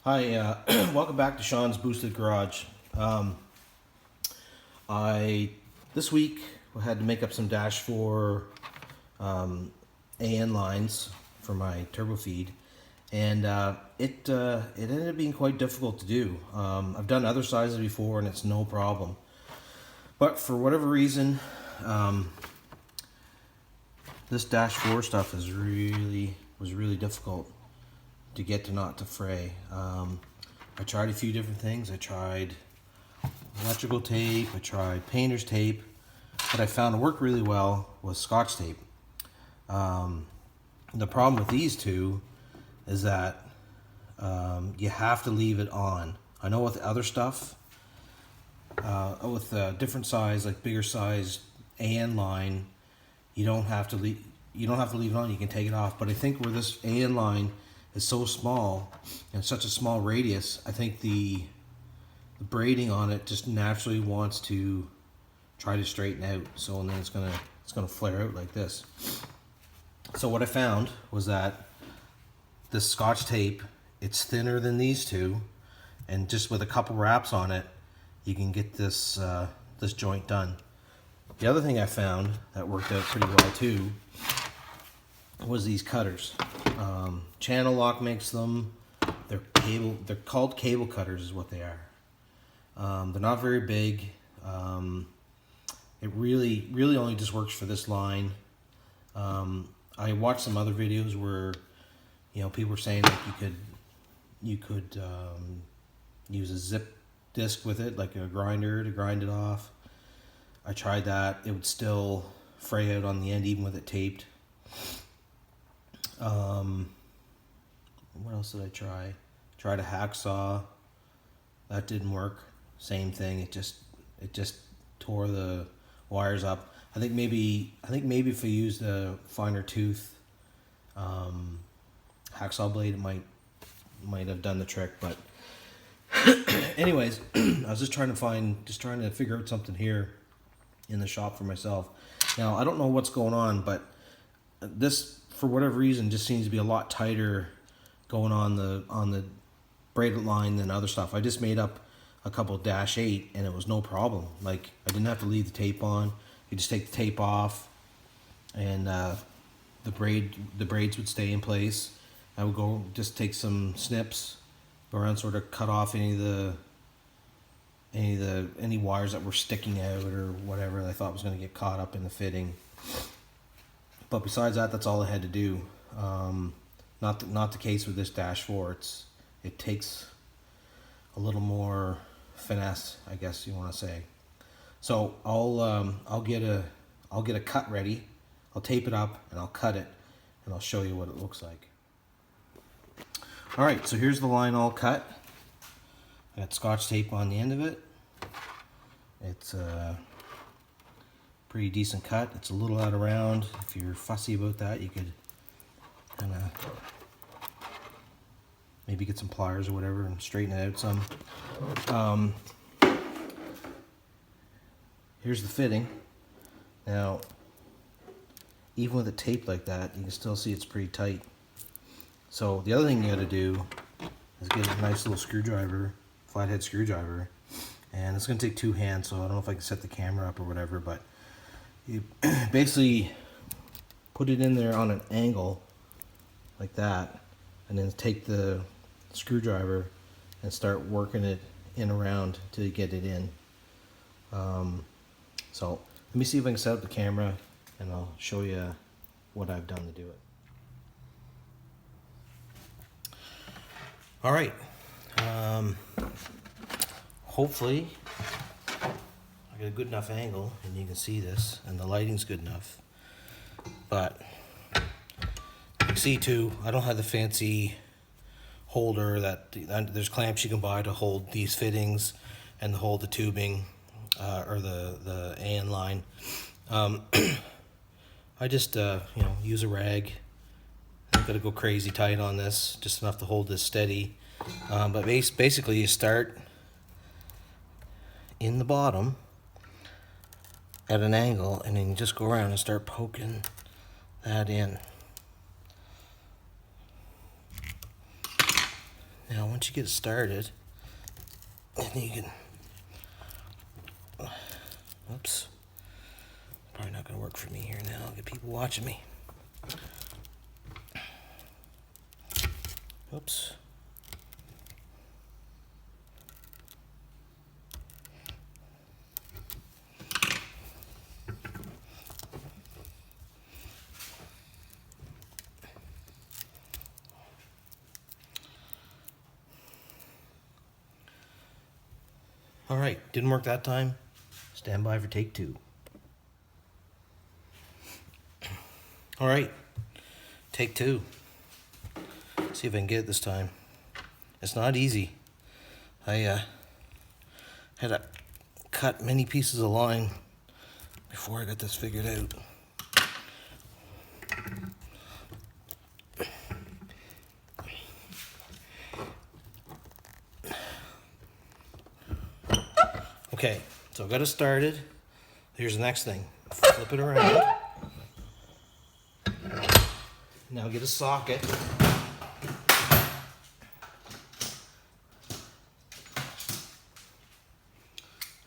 Hi, welcome back to Sean's Boosted Garage. I this week had to make up some Dash 4 AN lines for my turbo feed, and it ended up being quite difficult to do. I've done other sizes before, and it's no problem, but for whatever reason, this Dash 4 stuff was really difficult to get to not to fray. I tried a few different things. I tried electrical tape, I tried painter's tape. What I found worked really well was Scotch tape. The problem with these two is that you have to leave it on. I know with the other stuff, with different size, like bigger size AN line, you don't have to leave it on. You can take it off. But I think where this AN line is so small and such a small radius, I think the braiding on it just naturally wants to try to straighten out. So and then it's gonna flare out like this. So what I found was that this Scotch tape, it's thinner than these two, and just with a couple wraps on it, you can get this this joint done. The other thing I found that worked out pretty well too was these cutters. Channel Lock makes them. They're called cable cutters is what they are. They're not very big. It really only just works for this line. I watched some other videos where people were saying that you could use a zip disc with it, like a grinder, to grind it off. I tried that. It would still fray out on the end even with it taped. What else did I try? Tried a hacksaw. That didn't work. Same thing. It just tore the wires up. I think maybe if I used a finer tooth hacksaw blade, it might have done the trick. But anyways, I was just trying to figure out something here in the shop for myself. Now I don't know what's going on, but this, for whatever reason, just seems to be a lot tighter going on the braided line than other stuff. I just made up a couple Dash 8 and it was no problem. Like, I didn't have to leave the tape on. You just take the tape off and the braids would stay in place. I would go just take some snips, go around, sort of cut off any wires that were sticking out or whatever that I thought was going to get caught up in the fitting. But besides that, that's all I had to do. Not the case with this Dash 4. It takes a little more finesse, I guess you want to say. So I'll get a cut ready. I'll tape it up and I'll cut it, and I'll show you what it looks like. All right, so here's the line all cut. I got Scotch tape on the end of it. It's pretty decent cut. It's a little out of round. If you're fussy about that, you could kind of maybe get some pliers or whatever and straighten it out some. Here's the fitting. Now, even with it taped like that, you can still see it's pretty tight. So the other thing you got to do is get a nice little screwdriver, flathead screwdriver, and it's going to take two hands, so I don't know if I can set the camera up or whatever, but you basically put it in there on an angle like that, and then take the screwdriver and start working it in around till you get it in. So let me see if I can set up the camera and I'll show you what I've done to do it. All right. Hopefully I got a good enough angle and you can see this and the lighting's good enough. But you can see too, I don't have the fancy holder that there's clamps you can buy to hold these fittings and to hold the tubing or the AN line. I just use a rag. I'm gonna go crazy tight on this, just enough to hold this steady. But basically you start in the bottom at an angle, and then you just go around and start poking that in. Now, once you get started, then you can. Oops. Probably not going to work for me here now. I'll get people watching me. Oops. All right, didn't work that time. Stand by for take 2. All right, take 2. See if I can get it this time. It's not easy. I had to cut many pieces of line before I got this figured out. Okay, so I got it started. Here's the next thing. Flip it around. Now get a socket.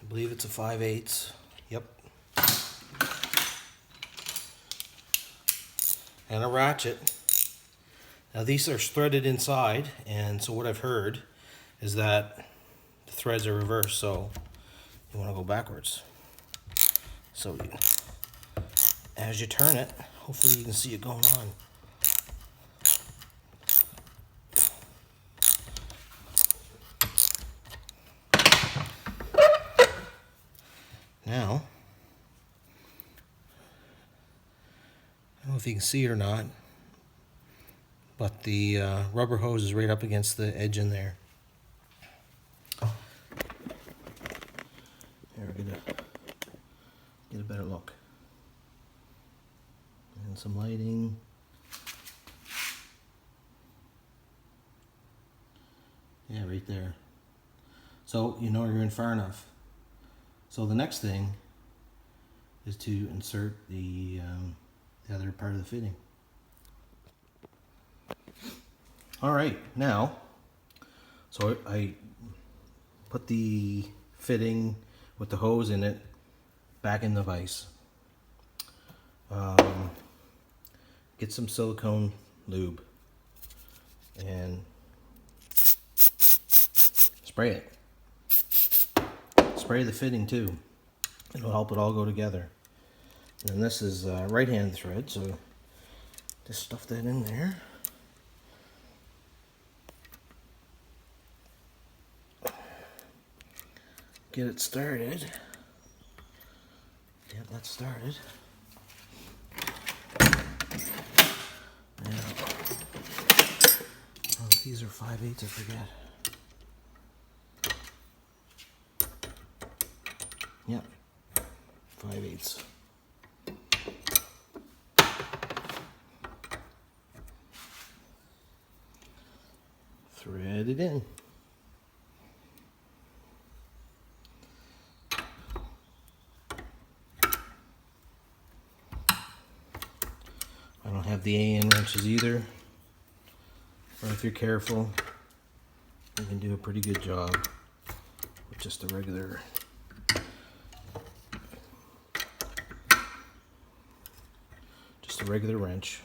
I believe it's a 5/8. Yep. And a ratchet. Now these are threaded inside, and so what I've heard is that the threads are reversed, so you want to go backwards. So as you turn it, hopefully you can see it going on. Now, I don't know if you can see it or not, but the rubber hose is right up against the edge in there. Here, get a better look. And some lighting. Yeah, right there. So you know you're in far enough. So the next thing is to insert the other part of the fitting. All right, now, so I put the fitting with the hose in it back in the vise. Get some silicone lube and spray it. Spray the fitting too. It'll help it all go together. And this is right-hand thread, so just stuff that in there. Get it started. Yep, that's started. Now, oh, these are 5/8, I forget. Yep, 5/8. Thread it in. I don't have the AN wrenches either, but if you're careful, you can do a pretty good job with just a regular wrench.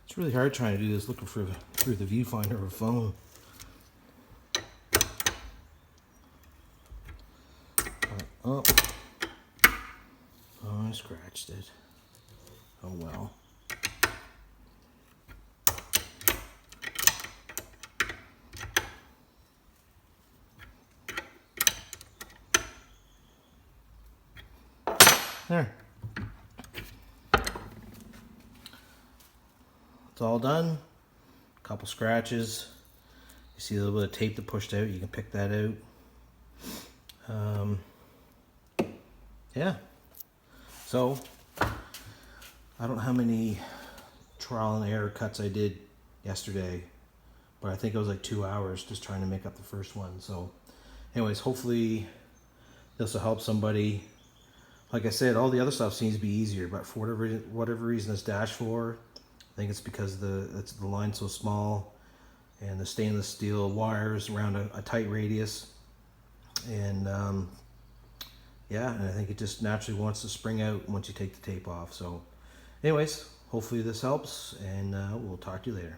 It's really hard trying to do this looking through the viewfinder of a phone. Oh, I scratched it. Oh well. There. It's all done. A couple scratches. You see a little bit of tape that pushed out. You can pick that out. Yeah. So, I don't know how many trial and error cuts I did yesterday, but I think it was like 2 hours just trying to make up the first one. So, anyways, hopefully this will help somebody. Like I said, all the other stuff seems to be easier, but for whatever reason, this dash floor, I think it's because the line's so small, and the stainless steel wires around a tight radius, and yeah, and I think it just naturally wants to spring out once you take the tape off. So anyways, hopefully this helps, and we'll talk to you later.